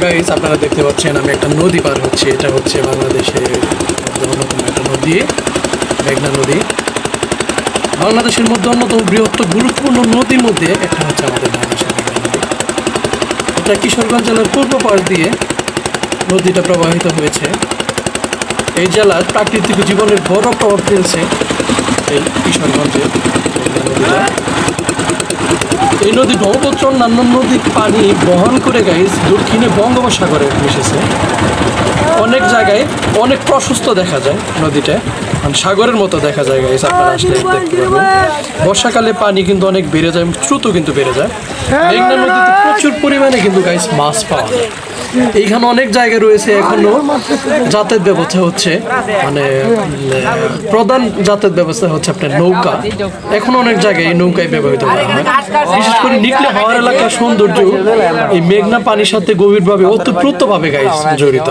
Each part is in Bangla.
গাইস আপনারা দেখতে পাচ্ছেন আমি একটা নদী পার হচ্ছি। এটা হচ্ছে বাংলাদেশের অন্যতম একটা নদী, মেঘনা নদী। বাংলাদেশের মধ্যে অন্যতম বৃহত্তম গুরুত্বপূর্ণ নদীর মধ্যে একটা হচ্ছে আমাদের বাংলাদেশের মেঘনা নদী। এটা কিশোরগঞ্জ জেলার পূর্ব পাশ দিয়ে নদীটা প্রবাহিত হয়েছে। এই জেলার প্রাকৃতিক জীবনের বড় প্রভাব ফেলছে এই কিশোরগঞ্জের মেঘনা নদীটা। এই নদী ব্রহ্মপুত্র অন্যান্য নদীর পানি বহন করে গাইস দক্ষিণে বঙ্গোপসাগরে মিশেছে। অনেক জায়গায় অনেক প্রশস্ত দেখা যায় নদীটা, মানে সাগরের মতো দেখা যায় গাইস। আপনারা আসলে দেখতে পাবেন বর্ষাকালে পানি কিন্তু অনেক বেড়ে যায়, দ্রুত কিন্তু বেড়ে যায়। মেঘনা নদীতে প্রচুর পরিমাণে কিন্তু গাইস মাছ পাওয়া যায়। এইখানে অনেক জায়গা রয়েছে এখনো যাতায়াত ব্যবস্থা হচ্ছে, মানে প্রধান যাতায়াত ব্যবস্থা হচ্ছে আপনার নৌকা। এখন অনেক জায়গায় এই নৌকায় ব্যবহৃত করা হয়। বিশেষ করে নিকলে হাওর এলাকার সৌন্দর্য এই মেঘনা পানির সাথে গভীরভাবে ওতপ্রোতভাবে গাইস জড়িত।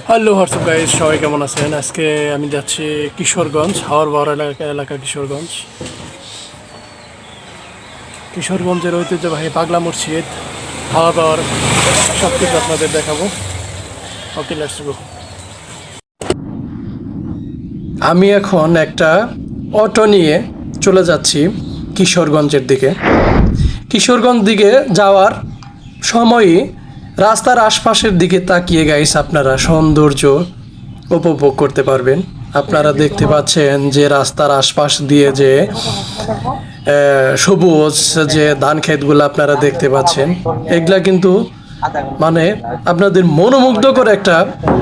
হ্যালো হোয়াটসঅ্যাপ গাইস, সবাই কেমন আছেন? আজকে আমি যাচ্ছি কিশোরগঞ্জ, হাওর বাওয়ার এলাকা কিশোরগঞ্জ। কিশোরগঞ্জের ঐতিহ্যবাহী পাগলা মসজিদ, হাওয়া পাওয়ার সব কিছু আপনাদের দেখাবো। ওকে, লেটস গো। আমি এখন একটা অটো নিয়ে চলে যাচ্ছি কিশোরগঞ্জের দিকে। কিশোরগঞ্জ দিকে যাওয়ার সময়ই রাস্তার আশপাশের দিকে তাকিয়ে গাইস আপনারা সৌন্দর্য উপভোগ করতে পারবেন। আপনারা দেখতে পাচ্ছেন যে রাস্তার আশপাশ দিয়ে যে সবুজ যে ধান ক্ষেতগুলো আপনারা দেখতে পাচ্ছেন, এগুলা কিন্তু মানে আপনাদের মনোমুগ্ধকর একটা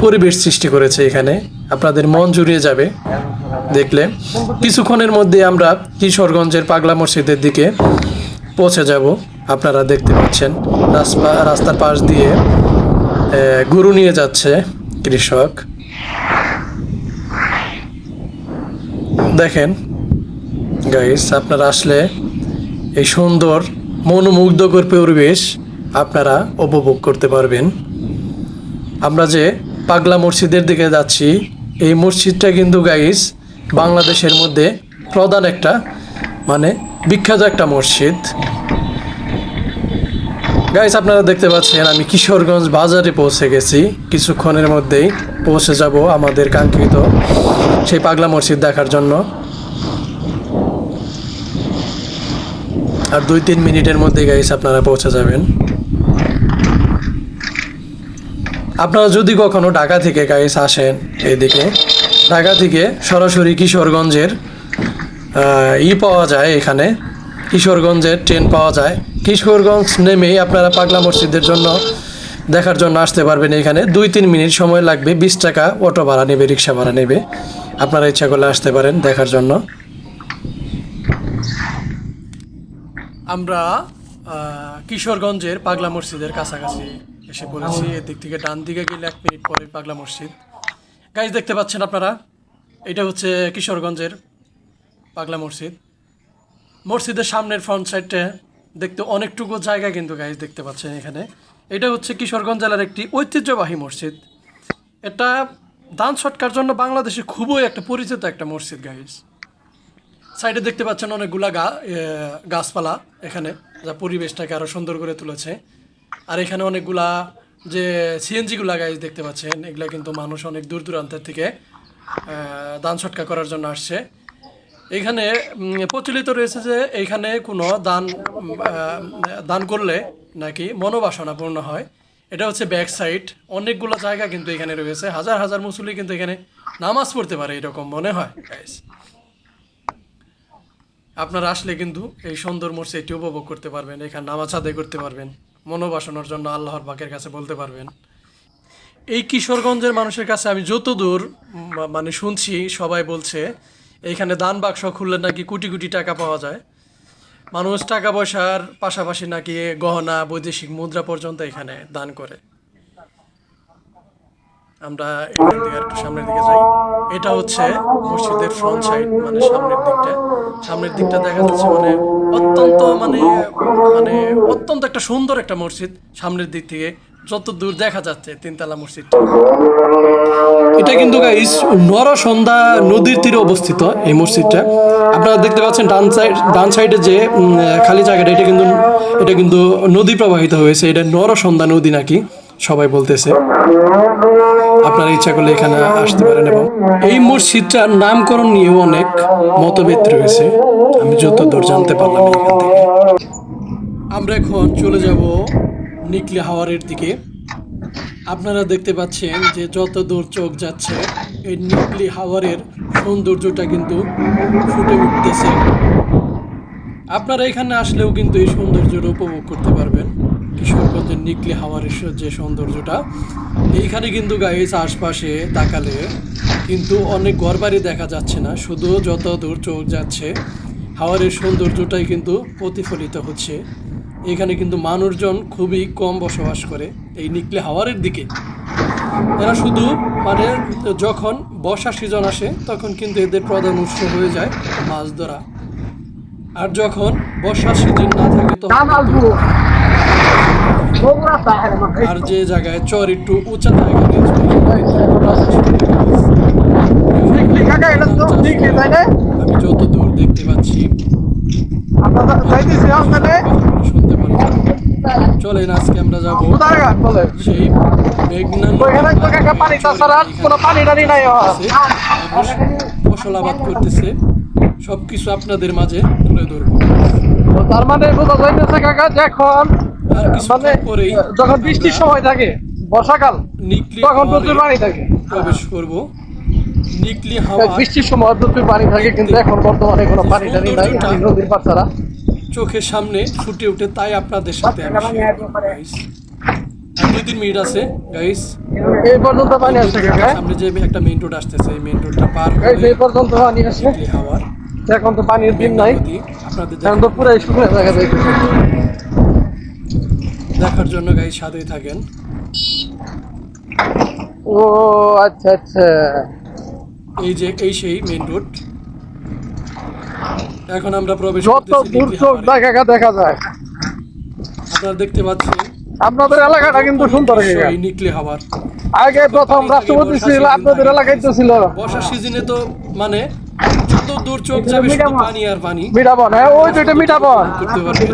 পরিবেশ সৃষ্টি করেছে এখানে। আপনাদের মন জুড়িয়ে যাবে দেখলে। কিছুক্ষণের মধ্যে আমরা কিশোরগঞ্জের পাগলা মসজিদের দিকে পৌঁছে যাব। আপনারা দেখতে পাচ্ছেন রাস্তার পাশ দিয়ে গরু নিয়ে যাচ্ছে কৃষক। দেখেন গাইস, আপনারা আসলে এই সুন্দর মনোমুগ্ধকর পরিবেশ আপনারা উপভোগ করতে পারবেন। আমরা যে পাগলা মসজিদের দিকে যাচ্ছি, এই মসজিদটা কিন্তু গাইস বাংলাদেশের মধ্যে প্রধান একটা মানে বিখ্যাত একটা মসজিদ। গাইস আপনারা দেখতে পাচ্ছেন আমি কিশোরগঞ্জ বাজারে পৌঁছে গেছি। কিছুক্ষণের মধ্যেই পৌঁছে যাব আমাদের কাঙ্ক্ষিত সেই পাগলা মসজিদ দেখার জন্য। আর 2-3 মিনিটের মধ্যে গাইস আপনারা পৌঁছে যাবেন। আপনারা যদি কখনো ঢাকা থেকে গাইস আসেন এইদিকে, ঢাকা থেকে সরাসরি কিশোরগঞ্জের পাওয়া যায়, এখানে কিশোরগঞ্জের ট্রেন পাওয়া যায়। কিশোরগঞ্জ নেমেই আপনারা পাগলা মসজিদের জন্য দেখার জন্য আসতে পারবেন। এখানে 2-3 মিনিট সময় লাগবে, 20 টাকা অটো ভাড়া নেবে, রিক্সা ভাড়া নেবে। আপনারা ইচ্ছা করলে আসতে পারেন দেখার জন্য। আমরা কিশোরগঞ্জের পাগলা মসজিদের কাছাকাছি এসে পড়েছি। এদিক থেকে ডান দিকে গেলে 1 মিনিট পরে পাগলা মসজিদ। গাইজ দেখতে পাচ্ছেন আপনারা, এটা হচ্ছে কিশোরগঞ্জের পাগলা মসজিদ। মসজিদের সামনের ফ্রন্ট সাইডটা দেখতে অনেকটুকু জায়গা কিন্তু গাইজ দেখতে পাচ্ছেন এখানে। এটা হচ্ছে কিশোরগঞ্জ জেলার একটি ঐতিহ্যবাহী মসজিদ। এটা দান সৎকার জন্য বাংলাদেশে খুবই একটা পরিচিত একটা মসজিদ গাইজ। সাইডে দেখতে পাচ্ছেন অনেকগুলা গাছপালা এখানে, যা পরিবেশটাকে আরও সুন্দর করে তুলেছে। আর এখানে অনেকগুলা যে সিএনজিগুলা গাইজ দেখতে পাচ্ছেন, এগুলা কিন্তু মানুষ অনেক দূর দূরান্তের থেকে দান সৎকার করার জন্য আসছে। এখানে প্রচলিত রয়েছে যে এইখানে কোনো দান করলে নাকি মনোবাসনা পূর্ণ হয়। এটা হচ্ছে ব্যাক সাইড। অনেকগুলো জায়গা কিন্তু এখানে রয়েছে, হাজার হাজার মুসল্লি কিন্তু এখানে নামাজ পড়তে পারে এরকম মনে হয় গাইজ। আপনারা আসলে কিন্তু এই সুন্দর মসজিদটি উপভোগ করতে পারবেন, এখানে নামাজ আদায় করতে পারবেন, মনোবাসনার জন্য আল্লাহর পাকের কাছে বলতে পারবেন। এই কিশোরগঞ্জের মানুষের কাছে আমি যতদূর মানে শুনছি, সবাই বলছে এইখানে দান বাক্স খুললে নাকি কোটি কোটি টাকা পাওয়া যায়। মানুষ টাকা পয়সার পাশাপাশি নাকি গহনা, বৈদেশিক মুদ্রা পর্যন্ত এখানে দান করে। আমরা এখান থেকে একটু সামনের দিকে যাই। এটা হচ্ছে মসজিদের ফ্রন্ট সাইড, মানে সামনের দিকটা দেখা যাচ্ছে মানে অত্যন্ত মানে অত্যন্ত একটা সুন্দর একটা মসজিদ। সামনের দিক থেকে যত দূর দেখা যাচ্ছে তিনতলা মসজিদটা। এটা কিন্তু গাইস নরসন্ধ্যা নদীর তীরে অবস্থিত এই মসজিদটা। আপনারা দেখতে পাচ্ছেন ডান সাইডে যে খালি জায়গাটা, এটা কিন্তু নদী প্রবাহিত হয়েছে। এটা নরসন্ধ্যা নদী নাকি সবাই বলতেছে। আপনারা ইচ্ছা করলে এখানে আসতে পারেন। এবং এই মসজিদটার নামকরণ নিয়েও অনেক মতভেদ রয়েছে, আমি যতদূর জানতে পারলাম এখান থেকে। আমরা এখন চলে যাব নিকলি হাওয়ারের দিকে। আপনারা দেখতে পাচ্ছেন যে যত দূর চোখ যাচ্ছে এই নিকলি হাওয়ারের সৌন্দর্যটা কিন্তু ফুটে উঠতেছে। আপনারা এখানে আসলেও কিন্তু এই সৌন্দর্যটা উপভোগ করতে পারবেন। কিশোরগঞ্জের নিকলি হাওয়ারের যে সৌন্দর্যটা, এইখানে কিন্তু গাইস আশপাশে তাকালে কিন্তু অনেক ঘরবাড়ি দেখা যাচ্ছে না, শুধু যত দূর চোখ যাচ্ছে হাওয়ারের সৌন্দর্যটাই কিন্তু প্রতিফলিত হচ্ছে। এখানে কিন্তু মানুষজন খুবই কম বসবাস করে এই নিকলি হাওয়ারের দিকে। এরা শুধু মানে যখন বর্ষা সিজন আসে তখন কিন্তু এদের প্রধান উৎস হয়ে যায় মাছ ধরা। আর যখন বর্ষা সিজন না থাকে তখন আর যে জায়গায় চর একটু উঁচা জায়গা আমি যত দূর দেখতে পাচ্ছি শুনতে পারলাম। চলেন আজকে আমরা যাবো সেই ফসল আবাদ করতেছে, সবকিছু আপনাদের মাঝে তুলে ধরবো। তার মানে বোঝা যাইতেছে কাকা যে এখন আর মানে পরেই যখন বৃষ্টির সময় থাকে বর্ষাকাল নিকলি তখন প্রচুর পানি থাকে, প্রবেশ করব। নিকলি হাওয়া বৃষ্টির সময় প্রচুর পানি থাকে, কিন্তু এখন বর্তমানে কোনো পানি টানি নাই নদীর পার ছাড়া। চোখের সামনে ফুটে ওঠে, তাই আপনাদের সাথে আমি শেয়ার করব গাইস। আর 2-3 মিনিট আছে গাইস, এই পর্যন্ত পানি আসছে কাকা। সামনে যে একটা মেইন রোড আসতেছে, এই মেইন রোডটা পার হলে এই পর্যন্ত পানি আসছে। নিকলি হাওয়ার এখন তো পানির দিন নাই, আপনাদের এখন তো পুরাই শুকনো জায়গা যাইতেছে। দেখার জন্য গাইস সাথেই থাকেন। ও আচ্ছা আচ্ছা, এই সেই মেইন রোড। এখন আমরা প্রবেশ যত দূর চোখ দেখা যায়। আপনারা দেখতে পাচ্ছেন আপনাদের এলাকাটা কিন্তু সুন্দর। এই নিকলি হাওয়ার আগে প্রথম রাষ্ট্রপতি ছিল আপনাদের এলাকায় তো ছিল। বর্ষার সিজনে তো মানে যত দূর চোখ যাবে শুধু পানি আর পানি। মিঠাবন, হ্যাঁ ওই দুইটা মিঠাবন করতে পারবেন।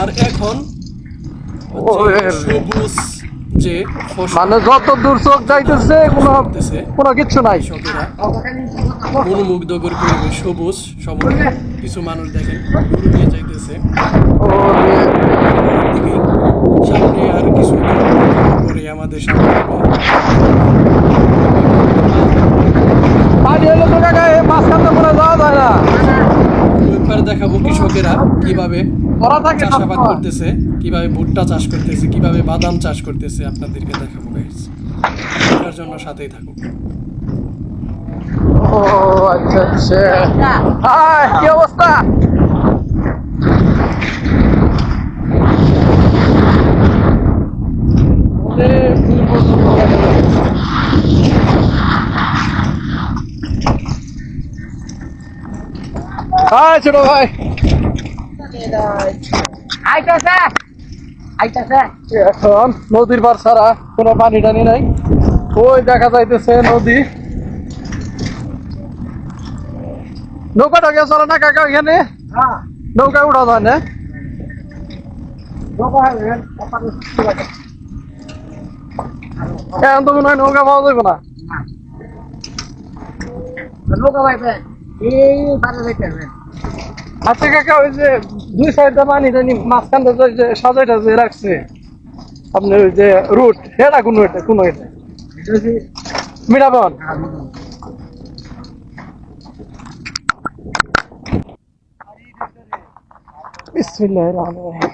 আর এখন সবুজ যে মানে যত দূর চোখ যাইতেছে কোনো কিচ্ছু নাই। কৃষকেরা মনোমুগ্ধকর পরিবেশ, সবুজ সবুজ। কিছু মানুষ দেখেন গরু নিয়ে যাইতেছে সামনে, আর কিছু পরে আমাদের সামনে পানি হলে তো কাকা মাঝখানে পুরো যাওয়া যায় না। ওইবার দেখাবো কৃষকেরা কিভাবে চাষাবাদ করতেছে, কিভাবে ভুট্টা চাষ করতেছে, কিভাবে বাদাম চাষ করতেছে, আপনাদেরকে দেখাবো গাইস। দেখার জন্য সাথেই থাকুন। ও আচ্ছা আচ্ছা, কি অবস্থা? ছোট ভাই এখন নদীর পার ছাড়া কোনো পানি টানি নাই। ওই দেখা যাইতেছে নদী। নৌকাটা গিয়ে চলে না কাকা এখানে? নৌকা উঠা যায় না? এখন তো মনে হয় নৌকা পাওয়া যাবে না। আচ্ছা কাকা, ওই যে দুই সাইডে পানি টানি মাঝখানটা যে সাজাইটা যে রাখছে আপনার ওই যে রুট, এটা কোনো এটা মিরাবন। বিসমিল্লাহির রহমানির রহিম।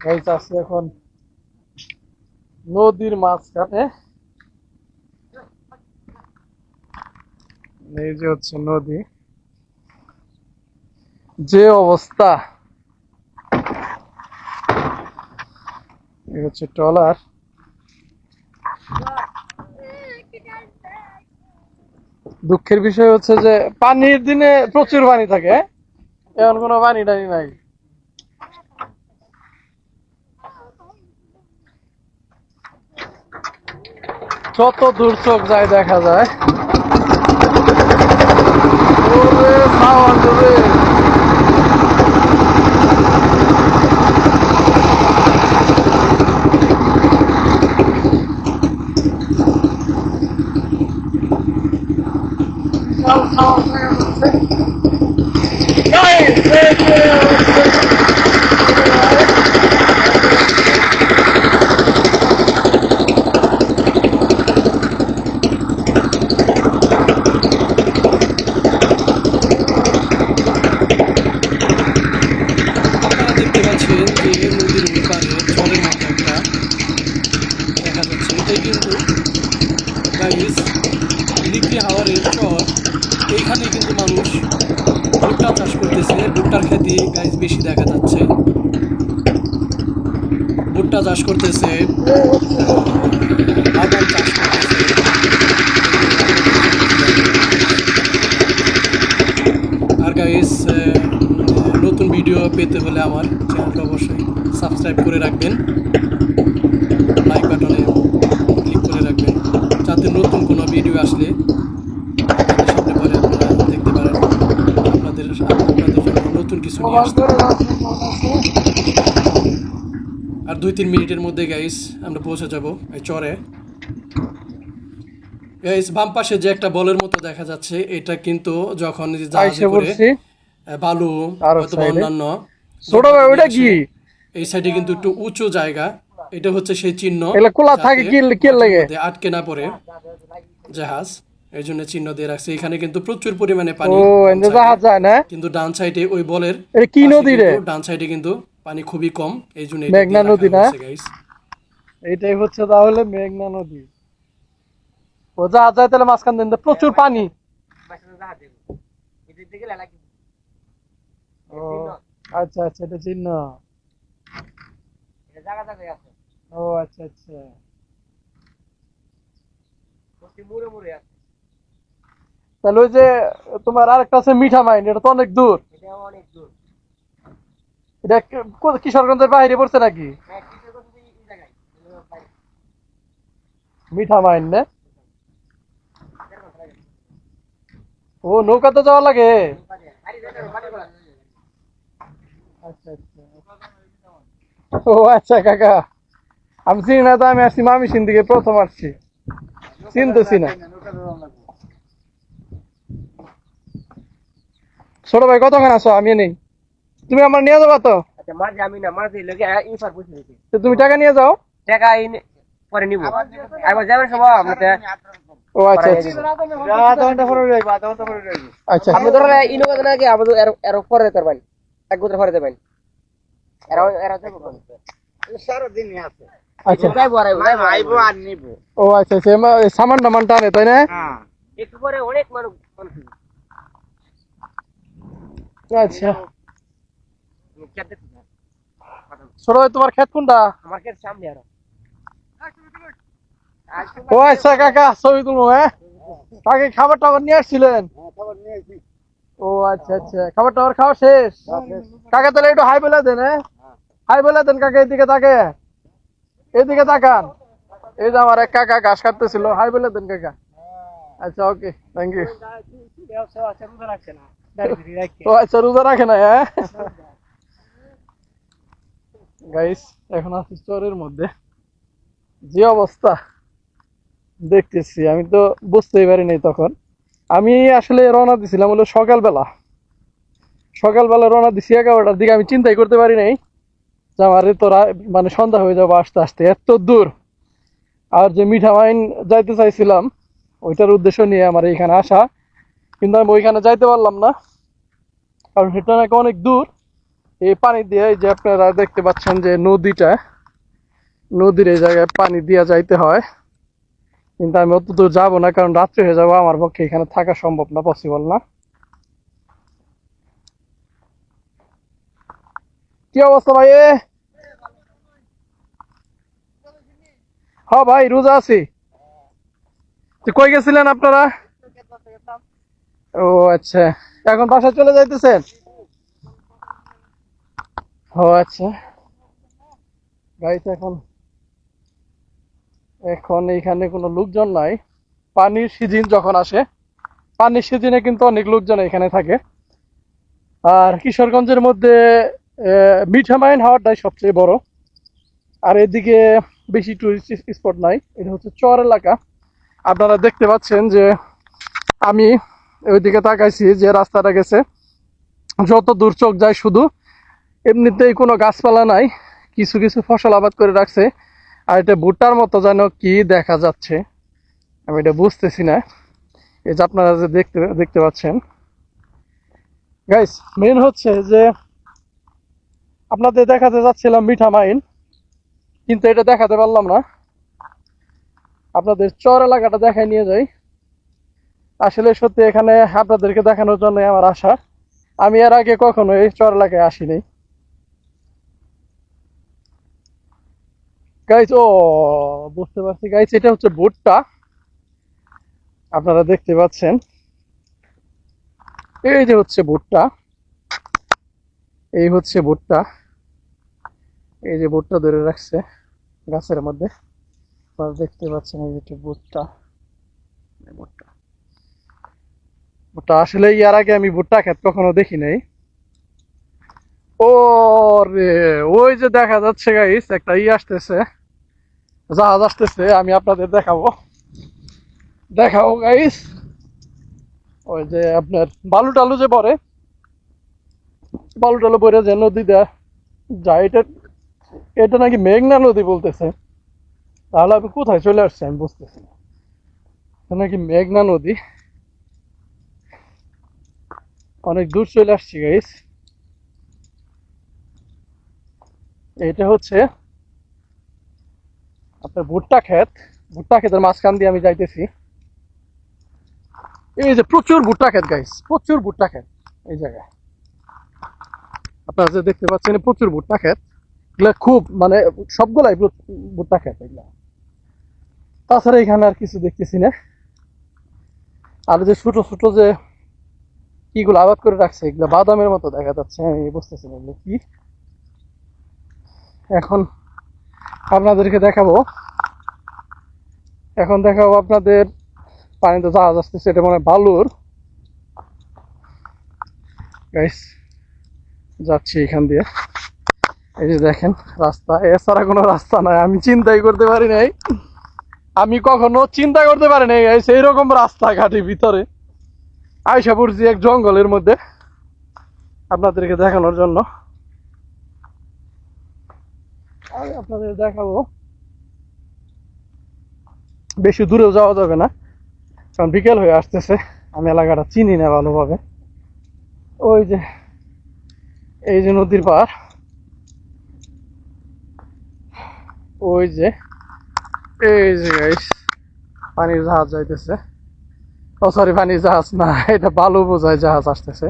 গাইস আছে এখন নদীর মাঝখানে, এই যে হচ্ছে নদী, যে অবস্থা। এই হচ্ছে ট্রলার। দুঃখের বিষয় হচ্ছে যে পানির দিনে প্রচুর পানি থাকে। এখন কোনো পানি টানি নাই। যত দূর চোখ যায় দেখা যায়। ওরে সাউন্ড রে। বিশাল সাউন্ড দেখা যাচ্ছে। Guys, আপনারা দেখতে পাচ্ছেন যে নদীর ওই পারে চরের মতো একটা দেখা যাচ্ছে। এটাই কিন্তু গাইস লিকলি হাওয়ারের চর। এইখানে কিন্তু মানুষ ভুট্টা চাষ করতেছে। ভুট্টার খেতে গাইস বেশি দেখা যাচ্ছে। ভুট্টা চাষ করতেছে, বাদাম চাষ করতেছে। আর গাইস নতুন ভিডিও পেতে হলে আমার চ্যানেলটা অবশ্যই সাবস্ক্রাইব করে রাখবেন, লাইক বাটনে ক্লিক করে রাখবেন, যাতে নতুন কোনো ভিডিও আসলে আপনাদের সামনে পরে আপনারা দেখতে পারেন। আপনাদের জন্য নতুন কিছু নিয়ে আসতে। আর 2-3 মিনিটের মধ্যে গাইস আমরা পৌঁছে যাব এই চরে। গাইস বাম পাশে যে একটা বলের মতো দেখা যাচ্ছে, এটা কিন্তু যখন এই যে জাহাজে করে বালু অথবা অন্যান্য ছোট ভাই ওটা কি? এই সাইডে কিন্তু একটু উঁচু জায়গা। এটা হচ্ছে সেই চিহ্ন এগুলা খোলা থাকে কি লাগে? যাতে আটকে না পড়ে জাহাজ, এই জন্য চিহ্ন দিয়ে রাখছে। এখানে কিন্তু প্রচুর পরিমাণে পানি। ও এন্ড জাহাজ যায় না, কিন্তু ডান সাইডে ওই বলের এটা কি নদী রে? ডান সাইডে কিন্তু পানি খুবই কম, এই জন্য মেঘনা নদী না? এইটাই হচ্ছে তাহলে মেঘনা নদী। ও জাহাজ যায় তাহলে মাঝখান দিয়ে প্রচুর পানি। ও আচ্ছা আচ্ছা, এটা চিহ্ন। ও আচ্ছা আচ্ছা, তাহলে ওই যে তোমার আরেকটা আছে মিঠা মাইন, এটা তো অনেক দূর। এটা কিশোরগঞ্জের বাইরে পড়ছে নাকি? মিঠা মাইন না? ও নৌকাতে যাওয়া লাগে। আচ্ছা আচ্ছা, ও আচ্ছা কাকা, আমি চিনি না তো, আমি আসছি মামিসিন দিকে প্রথম আসছি, চিনতেছি না। ছোট ভাই কতক্ষণ আছো? আমি নেই, তুমি আমার নিয়ে যাবা তো? তুমি টাকা নিয়ে যাও। ও আচ্ছা আচ্ছা, আপনি ধরো ইনোভা নাকি আমাদের এর পরে দিতে পারবেন, এক বছর পরে দেবেন। আচ্ছা ও আচ্ছা আচ্ছা, সামান টামান টানে তাই না? একটু পরে অনেক মানুষ। আচ্ছা, ছোট ভাই তোমার ক্ষেত কোনটা? আমার ক্ষেত সামনে আরো। ও আচ্ছা কাকা, ছবি তুলবো। হ্যাঁ কাকে খাবার টাবার নিয়ে আসছিলেন? ও আচ্ছা আচ্ছা, খাবার টাবার খাওয়া শেষ? কাকা তাহলে একটু হাই বলে দেন। হ্যাঁ হাই বলে দেন কাকা, এদিকে তাকে, এদিকে তাকান। এই যে আমার এক কাকা ঘাস কাটতেছিল, হাই বলে দেন কাকা। আচ্ছা ওকে, থ্যাংক ইউ। ও আচ্ছা, রোজা রাখে না? হ্যাঁ গাইস, এখন আছি চরের মধ্যে, যে অবস্থা দেখতেছি আমি তো বুঝতেই পারিনি তখন। আমি আসলে রওনা দিছিলাম হলো সকালবেলা রওনা দিছি 11টার দিকে। আমি চিন্তাই করতে পারি নাই যে আমার তো মানে সন্ধ্যা হয়ে যাবো আসতে আসতে, এত দূর। আর যে মিঠা মাইন যাইতে চাইছিলাম, ওইটার উদ্দেশ্য নিয়ে আমার এইখানে আসা, কিন্তু আমি ওইখানে যাইতে পারলাম না, কারণ সেটা নাকি অনেক দূর। এই পানি দিয়ে, এই যে আপনারা দেখতে পাচ্ছেন যে নদীর এই জায়গায় পানি দিয়ে যাইতে হয়, কিন্তু আমি অত দূর যাবো না, কারণ রাত্রে হয়ে যাবো, আমার পক্ষে এখানে থাকা সম্ভব না, পসিবল না। কি অবস্থা ভাই? হ্যাঁ ভাই, রোজা আছি। কই গেছিলেন আপনারা? ও আচ্ছা, এখন বাসায় চলে যাইতেছেন? ও আচ্ছা গাইস, এখন এখন এইখানে কোনো লোকজন নাই। পানির সিজন যখন আসে, পানির সিজনে কিন্তু অনেক লোকজন এখানে থাকে। আর কিশোরগঞ্জের মধ্যে মিঠা মাইন হাওয়াটাই সবচেয়ে বড়। আর এদিকে বেশি টুরিস্ট স্পট নাই, এটা হচ্ছে চর এলাকা। আপনারা দেখতে পাচ্ছেন যে আমি ওইদিকে তাকাইছি যে রাস্তাটা গেছে, যত দূর চোখ যায় শুধু এমনিতেই কোনো গাছপালা নাই, কিছু কিছু ফসল আবাদ করে রাখছে। আর এটা ভুট্টার মতো যেন কি দেখা যাচ্ছে, আমি এটা বুঝতেছি না। এই যে আপনারা যে দেখতে দেখতে পাচ্ছেন গাইস, মেন হচ্ছে যে আপনাদের দেখাতে যাচ্ছিলাম মিঠা মাইন, কিন্তু এটা দেখাতে পারলাম না। আপনাদের চর এলাকাটা দেখায় নিয়ে যাই। আসলে সত্যি এখানে আপনাদেরকে দেখানোর জন্য আমার আশা। আমি এর আগে কখনো এই চর এলাকায় আসিনি গাইস। ও বুঝতে পারছি গাইস, এটা হচ্ছে ভুট্টা। আপনারা দেখতে পাচ্ছেন এই যে হচ্ছে ভুট্টা, এই হচ্ছে ভুট্টা। এই যে ভুট্টা ধরে রাখছে গাছের মধ্যে, আপনারা দেখতে পাচ্ছেন এই যে ভুট্টা। ভুট্টা ভুট্টা আসলে এর আগে আমি ভুট্টা ক্ষেত কখনো দেখি নাই। ও রে, ওই যে দেখা যাচ্ছে গাইস, একটা আসতেছে, জাহাজ আসতেছে, আমি আপনাদের দেখাবো। দেখাও গাইস, ওই যে আপনার বালু টালু যে পরে, বালু টালু পরে যে নদীটা যায়, এটা এটা নাকি মেঘনা নদী বলতেছে। তাহলে আমি কোথায় চলে আসছি আমি বুঝতেছি না। এটা নাকি মেঘনা নদী, অনেক দূর চলে আসছি গাইস। এটা হচ্ছে আপনার ভুট্টা ক্ষেত, ভুট্টা ক্ষেতের মাঝখান দিয়ে আমি যাইতেছি। এই যে প্রচুর ভুট্টা ক্ষেত গাইস, প্রচুর ভুট্টা ক্ষেত এই জায়গায়। আপনারা যে দেখতে পাচ্ছেন প্রচুর ভুট্টা ক্ষেত, এগুলা খুব মানে সবগুলাই ভুট্টা ক্ষেত এগুলা। তাছাড়া এখানে আর কিছু দেখতেছি না। আর যে ছোট ছোট যে কিগুলো আবাদ করে রাখছে, এগুলো বাদামের মতো দেখা যাচ্ছে, আমি বুঝতেছি না এগুলো কি। এখন আপনাদেরকে দেখাবো, এখন দেখাবো আপনাদের পানিতে জাহাজ আসতেছে, এটা মানে বালুর গাইস। যাচ্ছি এখান দিয়ে, এই যে দেখেন রাস্তা, এছাড়া কোনো রাস্তা নাই। আমি চিন্তাই করতে পারি নাই, আমি কখনো চিন্তা করতে পারি নাই গাইস এইরকম রাস্তাঘাটের ভিতরে আইসা পড়ছি এক জঙ্গলের মধ্যে আপনাদেরকে দেখানোর জন্য। আমি আপনাদের দেখাবো, বেশি দূরেও যাওয়া যাবে না কারণ বিকেল হয়ে আসতেছে, আমি এলাকাটা চিনি না ভালোভাবে। ওই যে এই যে নদীর পার, ওই যে এই যে গাইস পানির জাহাজ যাইতেছে। ও সরি, পানির জাহাজ না, এটা বালু বোঝায় জাহাজ আসতেছে।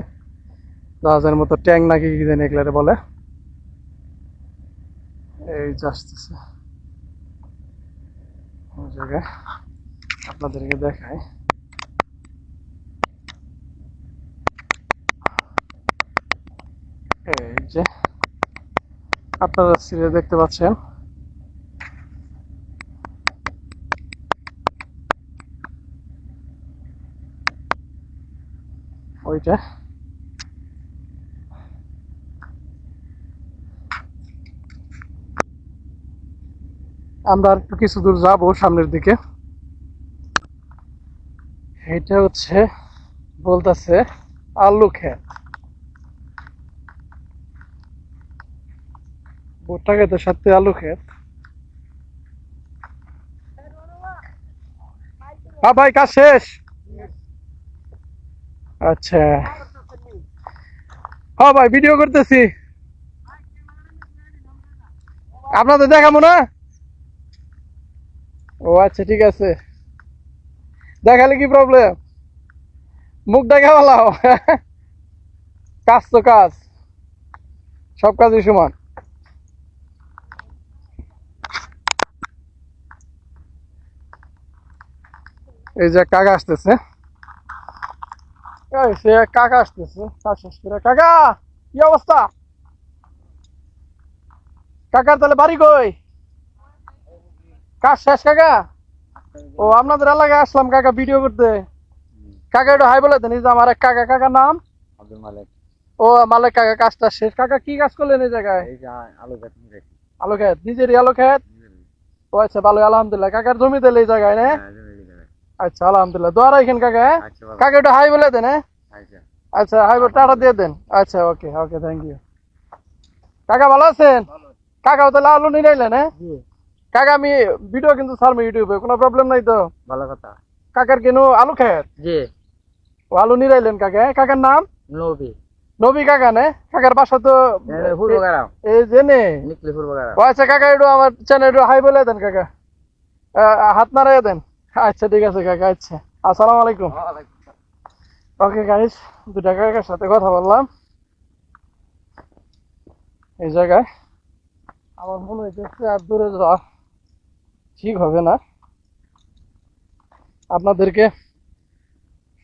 জাহাজের মতো ট্যাঙ্ক নাকি কি জানি এগুলারে বলে। এই যে আসতেছে ওই জায়গায়, আপনাদেরকে দেখায়। এই যে আপনারা সিঁড়ি দেখতে পাচ্ছেন, ওইটা। আমরা আর একটু কিছু দূর যাবো সামনের দিকে। এটা হচ্ছে বলতেছে আলু ক্ষেত, ভুট্টা ক্ষেতের সাথে আলু ক্ষেত। হ্যাঁ ভাই, কাজ শেষ? আচ্ছা, হ্যাঁ ভাই ভিডিও করতেছি, আপনাদের দেখাবো না? ও আচ্ছা ঠিক আছে, দেখালে কি প্রবলেম, মুখ দেখা বলাও। কাজ তো কাজ, সব কাজই সমান। এই যে কাকা আসতেছে, এই সে কাকা আসতেছে কাজ শেষ করে। কাকা কি অবস্থা? কাকার তাহলে বাড়ি কই? কাজ শেষ কাকা? ও আপনাদের এলাকায় আসলাম কাকা ভিডিও করতে। কাকা একটু হাই বলে দেন, এই যে আমার এক কাকা, কাকার নাম আব্দুল মালিক। ও মালিক কাকা। কাজটা শেষ কাকা, কি কাজ করলেন এই জায়গায়? এই যে আলু গাছ নিয়ে আলু ক্ষেত, নিজেরই আলু ক্ষেত? ও আচ্ছা, ভালো, আলহামদুলিল্লাহ। কাকার জমি দিলে এই জায়গায় না? আচ্ছা, আলহামদুলিল্লাহ, দোয়া রাখেন কাকা। কাকা একটু হাই বলে দেন। আচ্ছা, হাই বলে টাটা দিয়ে দেন। আচ্ছা, ওকে ওকে, থ্যাংক ইউ। কাকা ভালো আছেন? কাকাও তাহলে আলু নিয়ে নিলেন? হ্যাঁ কাকা, আমি ভিডিও কিন্তু ছাড়বো ইউটিউবে, কোনো প্রবলেম নাই তো? ভালো কথা। কাকার কেন আলু ক্ষেত? জি। ও আলু নিয়ে নিলেন কাকা? কাকার নাম নবী। নবী কাকা নে? কাকার বাসা তো এই যে নে। ও আচ্ছা কাকা, একটু আমার চ্যানেল একটু হাই বলে দেন কাকা, হাত নাড়াই দেন। আচ্ছা ঠিক আছে কাকা, আচ্ছা, আসসালামু আলাইকুম। ওকে গাইস, দুটা কাকার সাথে কথা বললাম এই জায়গায়। আমার মনে হইতেছে আর দূরে যাওয়া ঠিক হবে না। আপনাদেরকে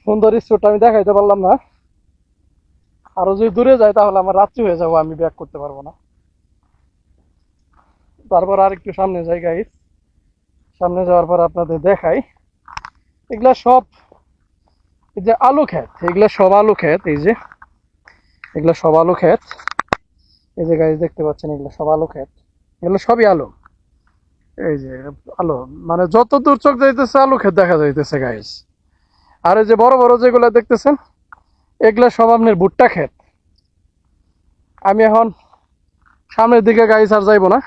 সুন্দর স্পটটা আমি দেখাইতে পারলাম না। আরো যদি দূরে যায় তাহলে আমার রাত্রি হয়ে যাবো, আমি ব্যাক করতে পারবো না। তারপর আর একটু সামনে যাই গাইস। সামনে যাওয়ার পর আপনাদের দেখাই, এগুলা সব এই যে আলু ক্ষেত, এগুলা সব আলু ক্ষেত। এই যে এগুলা সব আলু ক্ষেত, এই যে গাইস দেখতে পাচ্ছেন, এগুলো সব আলু ক্ষেত, এগুলো সবই আলু। এই যে আলু, মানে যত দূর চোখ যাইতেছে আলু ক্ষেত দেখা যাইতেছে গাইস। আর এই যে বড় বড় যেগুলা দেখতেছেন, এগুলা সব আপনার ভুট্টা ক্ষেত। আমি এখন সামনের দিকে গাইস আর যাইবো না।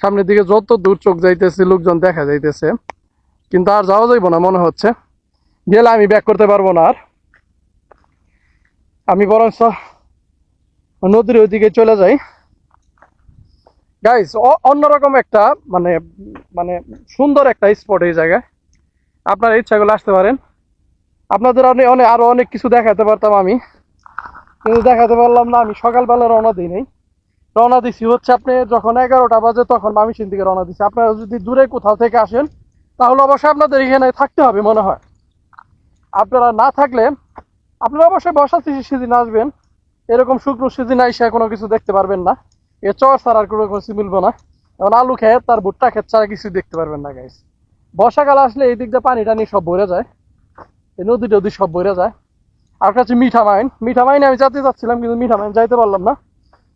সামনের দিকে যত দূর চোখ যাইতেছে লোকজন দেখা যাইতেছে, কিন্তু আর যাওয়া যাইবো না মনে হচ্ছে। গেলে আমি ব্যাক করতে পারবো না। আর আমি বরঞ্চ নদীর ওইদিকে চলে যাই গাইস। অন্যরকম একটা মানে মানে সুন্দর একটা স্পট এই জায়গায়। আপনার ইচ্ছা করলে আসতে পারেন। আপনাদের আরো অনেক কিছু দেখাতে পারতাম আমি, কিন্তু দেখাতে পারলাম না। আমি সকালবেলা রওনা দিই নাই, রওনা দিছি হচ্ছে আপনি যখন 11টা বাজে, তখন মামিসিন দিকে রওনা দিছি। আপনারা যদি দূরে কোথাও থেকে আসেন তাহলে অবশ্যই আপনাদের এখানে থাকতে হবে মনে হয়। আপনারা না থাকলে, আপনারা অবশ্যই বর্ষা সিজন আসবেন, এরকম শুকনো সিজন আইসা কোনো কিছু দেখতে পারবেন না। এ চর ছাড়া আর কোনো কিছু মিলবো না। এখন আলু ক্ষেত আর ভুট্টা ক্ষেত ছাড়া কিছু দেখতে পারবেন না গাইস। বর্ষাকাল আসলে এই দিক দিয়ে পানি টানি সব ভরে যায়, এই নদী টদী সব ভরে যায়। আর কাছে মিঠা মাইন, মিঠা মাইনে আমি যেতে চাচ্ছিলাম, কিন্তু মিঠা মাইন যাইতে পারলাম না,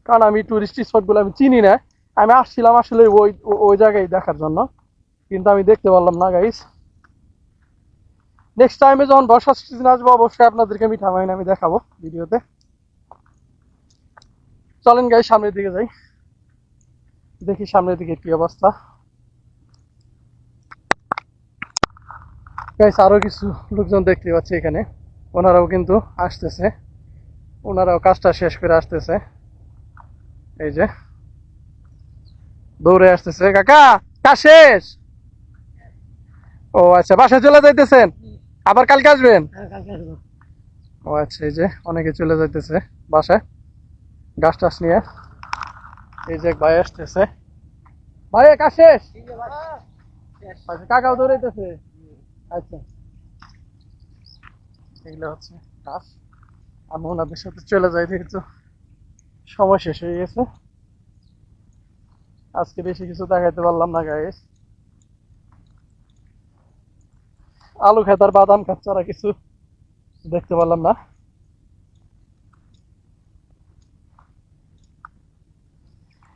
কারণ আমি টুরিস্ট স্পটগুলো আমি চিনি না। আমি আসছিলাম আসলে ওই ওই জায়গায় দেখার জন্য, কিন্তু আমি দেখতে পারলাম না গাইস। নেক্সট টাইমে যখন বর্ষা সিজন আসবো অবশ্যই আপনাদেরকে মিঠা মাইন আমি দেখাবো ভিডিওতে। চলেন গাইস সামনের দিকে যাই, দেখি সামনের দিকে কি অবস্থা। গাইস আরো কিছু লোকজন দেখতে পাচ্ছি এখানে, ওনারাও কিন্তু আসতেছে, ওনারাও কাজটা শেষ করে আসতেছে। এই যে দৌড়ে আসতেছে। কাকা কাজ শেষ? ও আচ্ছা, বাসায় চলে যাইতেছেন? আবার কালকে আসবেন? ও আচ্ছা, এই যে অনেকে চলে যাইতেছে বাসায় গাছ টাছ নিয়ে। এই যে ভাই আসতেছে। ভাই কাজ শেষ? আচ্ছা, কাকাও দৌড়াইতেছে। আচ্ছা, এগুলো হচ্ছে কাজ। আমি ওনাদের সাথে চলে যাই, যেহেতু সময় শেষ হয়ে গেছে। আজকে বেশি কিছু দেখাইতে পারলাম না গাইস। আলু ক্ষেত আর বাদাম ক্ষেত ছাড়া কিছু দেখতে পারলাম না।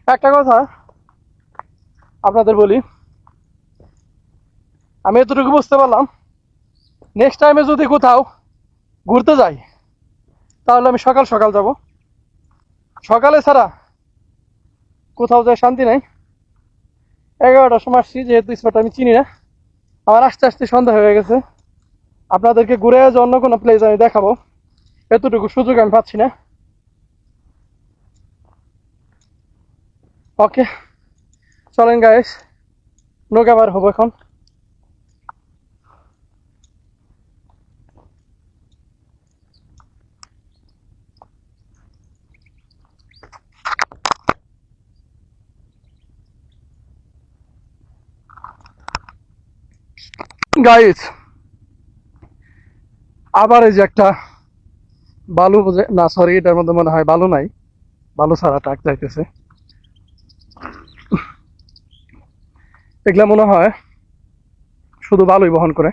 একটা কথা আপনাদের বলি, আমি এতটুকু বুঝতে পারলাম, নেক্সট টাইমে যদি কোথাও ঘুরতে যাই তাহলে আমি সকাল সকাল যাব। সকালে ছাড়া কোথাও যায় শান্তি নাই। 11টার সময় আসছি, যেহেতু স্পটটা আমি চিনি না, আমার আস্তে আস্তে সন্ধ্যা হয়ে গেছে। আপনাদেরকে ঘুরে যে অন্য কোনো প্লেস আমি দেখাবো এতটুকু সুযোগ আমি পাচ্ছি না। ওকে চলেন গাইস, নৌকা বার হবো এখন। গাইস আবার এই যে একটা বালু না, সরি, এটার মধ্যে মনে হয় বালু নাই, বালু ছাড়া ট্রাক যাইতেছে। এগুলা মনে হয় শুধু বালুই বহন করে।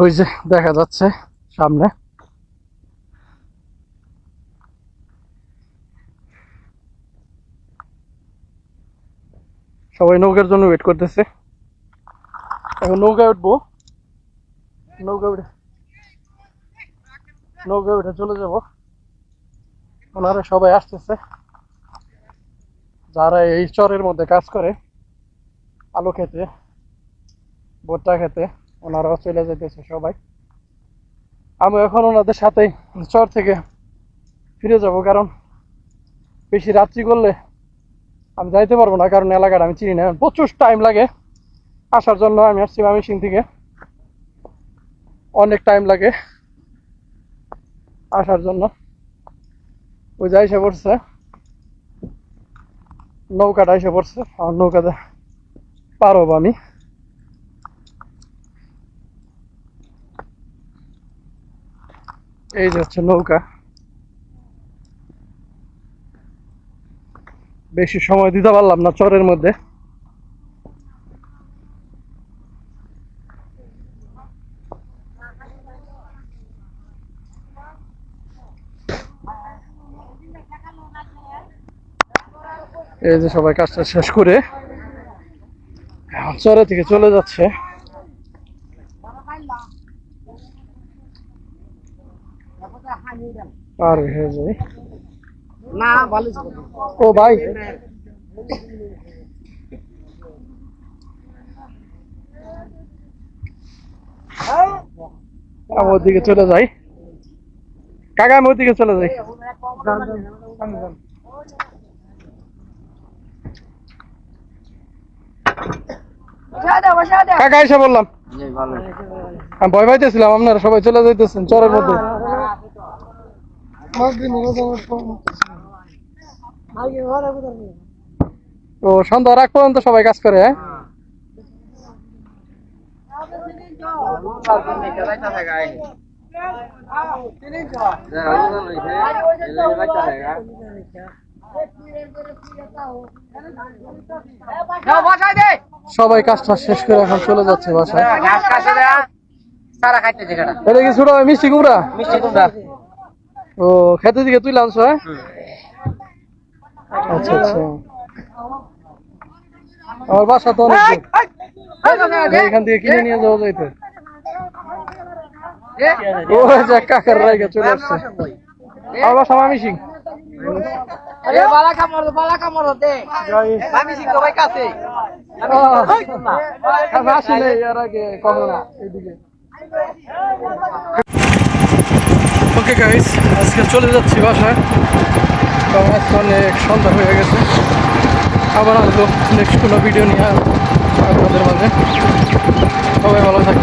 ওই যে দেখা যাচ্ছে সামনে। সবাই নৌকার জন্য ওয়েট করতেছে। এখন নৌকায় উঠবো, নৌকা উঠে চলে যাব। ওনারা সবাই আসতেছে, যারা এই চরের মধ্যে কাজ করে আলু খেতে, ভুট্টা খেতে, ওনারাও চলে যেতেছে সবাই। আমি এখন ওনাদের সাথেই চর থেকে ফিরে যাব, কারণ বেশি রাত্রি করলে আমি যাইতে পারবো না, কারণ এলাকাটা আমি চিনি না। প্রচুর টাইম লাগে আসার জন্য। আমি আসছি ময়মনসিংহ থেকে, অনেক টাইম লাগে আসার জন্য। ওই যে এসে পড়ছে নৌকাটা, এসে পড়ছে। আর নৌকাতে পার হবো আমি। এই যে হচ্ছে নৌকা। বেশি সময় দিতে পারলাম না চরের মধ্যে। এই যে সবাই কাজটা শেষ করে এখন চরে থেকে চলে যাচ্ছে। আর হয়ে যায় না ভালো ছিল। ও ভাই, আমি ওদিকে চলে যাই। কাকা আমি ওদিকে চলে যাই। কাকা এসে বললাম, আমি ভয় পাইতেছিলাম আপনারা সবাই চলে যাইতেছেন চরের মধ্যে। তো সন্ধ্যা রাগ পর্যন্ত সবাই কাজ করে। হ্যাঁ, সবাই কাজটা শেষ করে এখন চলে যাচ্ছে বাসায়। এটা কি ছোট মিষ্টি কুমড়া? ও খেতে দিকে তুই লানছো? হ্যাঁ, আচ্ছা আচ্ছা। আমার বাসা তো অনেক দূর, এখান থেকে কিনে নিয়ে যাওয়া যাইতো। ও যে কাকার রাইগা চলে আসছে। আমার বাসা মামিসিং। আসি নাই এর আগে কখনো এইদিকে। ওকে গাইস, আজকে চলে যাচ্ছি বাসায়, কারণ আজকে অনেক সন্ধ্যা হয়ে গেছে। আবার আসবো নেক্সট কোনো ভিডিও নিয়ে আপনাদের মাঝে। সবাই ভালো থাকবে।